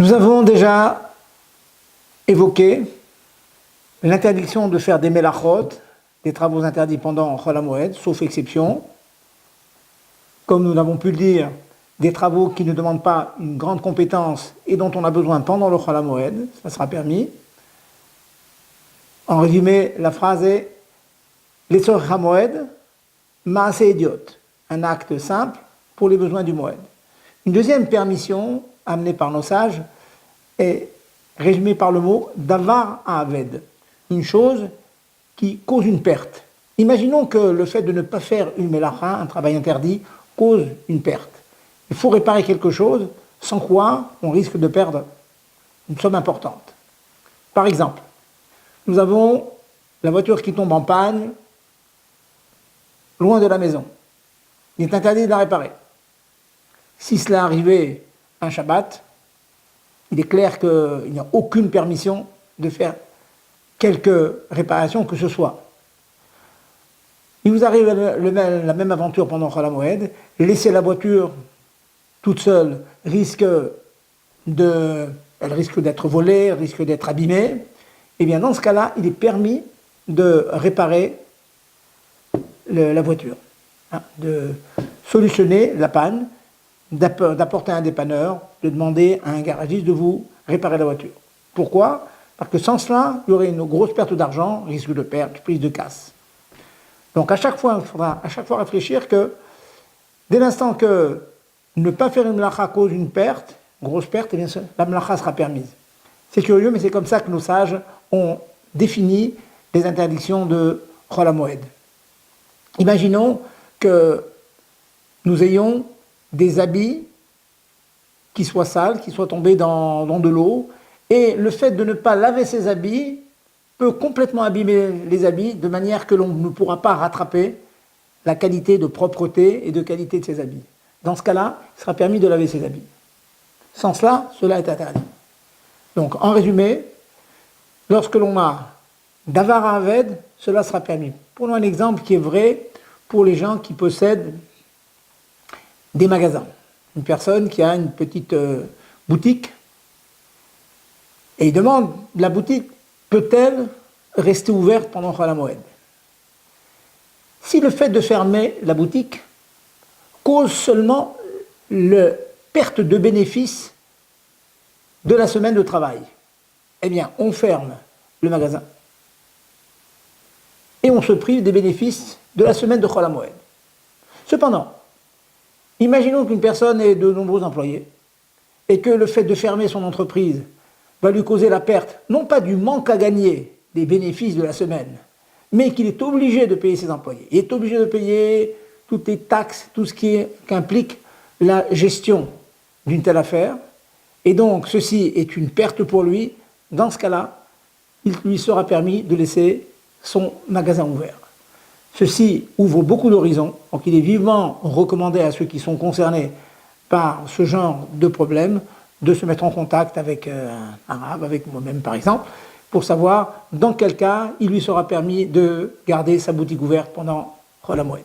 Nous avons déjà évoqué l'interdiction de faire des melachot, des travaux interdits pendant Chol HaMoed, sauf exception. Comme nous l'avons pu le dire, des travaux qui ne demandent pas une grande compétence et dont on a besoin pendant le Chol HaMoed, ça sera permis. En résumé, la phrase est L'Etzorech HaMoed, Maase Idiot, un acte simple pour les besoins du Moed. Une deuxième permission amenée par nos sages est résumée par le mot Davar Ha'aved, une chose qui cause une perte. Imaginons que le fait de ne pas faire une melacha, un travail interdit, cause une perte. Il faut réparer quelque chose, sans quoi on risque de perdre une somme importante. Par exemple, nous avons la voiture qui tombe en panne loin de la maison. Il est interdit de la réparer. Si cela arrivait un Shabbat, il est clair qu'il n'y a aucune permission de faire quelque réparation que ce soit. Il vous arrive la même aventure pendant Chol HaMoed, laisser la voiture toute seule elle risque d'être volée, elle risque d'être abîmée. Et bien dans ce cas-là, il est permis de réparer la voiture, de solutionner la panne, d'apporter un dépanneur, de demander à un garagiste de vous réparer la voiture. Pourquoi ? Parce que sans cela, il y aurait une grosse perte d'argent, risque de perte, prise de casse. Donc à chaque fois, il faudra réfléchir que dès l'instant que ne pas faire une melacha cause une perte, grosse perte, eh bien, la melacha sera permise. C'est curieux, mais c'est comme ça que nos sages ont défini les interdictions de Chol HaMoed. Imaginons que nous ayons des habits qui soient sales, qui soient tombés dans de l'eau, et le fait de ne pas laver ces habits peut complètement abîmer les habits, de manière que l'on ne pourra pas rattraper la qualité de propreté et de qualité de ces habits. Dans ce cas-là, il sera permis de laver ces habits. Sans cela, cela est interdit. Donc, en résumé, lorsque l'on a Davar Ha'aved, cela sera permis. Prenons un exemple qui est vrai pour les gens qui possèdent des magasins. Une personne qui a une petite boutique et il demande, la boutique peut-elle rester ouverte pendant Chol HaMoed ? Si le fait de fermer la boutique cause seulement la perte de bénéfice de la semaine de travail, eh bien, on ferme le magasin et on se prive des bénéfices de la semaine de Chol HaMoed. Cependant, imaginons qu'une personne ait de nombreux employés et que le fait de fermer son entreprise va lui causer la perte, non pas du manque à gagner des bénéfices de la semaine, mais qu'il est obligé de payer ses employés. Il est obligé de payer toutes les taxes, tout ce qu'implique la gestion d'une telle affaire, et donc ceci est une perte pour lui. Dans ce cas-là, il lui sera permis de laisser son magasin ouvert. Ceci ouvre beaucoup d'horizons, donc il est vivement recommandé à ceux qui sont concernés par ce genre de problème de se mettre en contact avec un arabe, avec moi-même par exemple, pour savoir dans quel cas il lui sera permis de garder sa boutique ouverte pendant Chol HaMoed.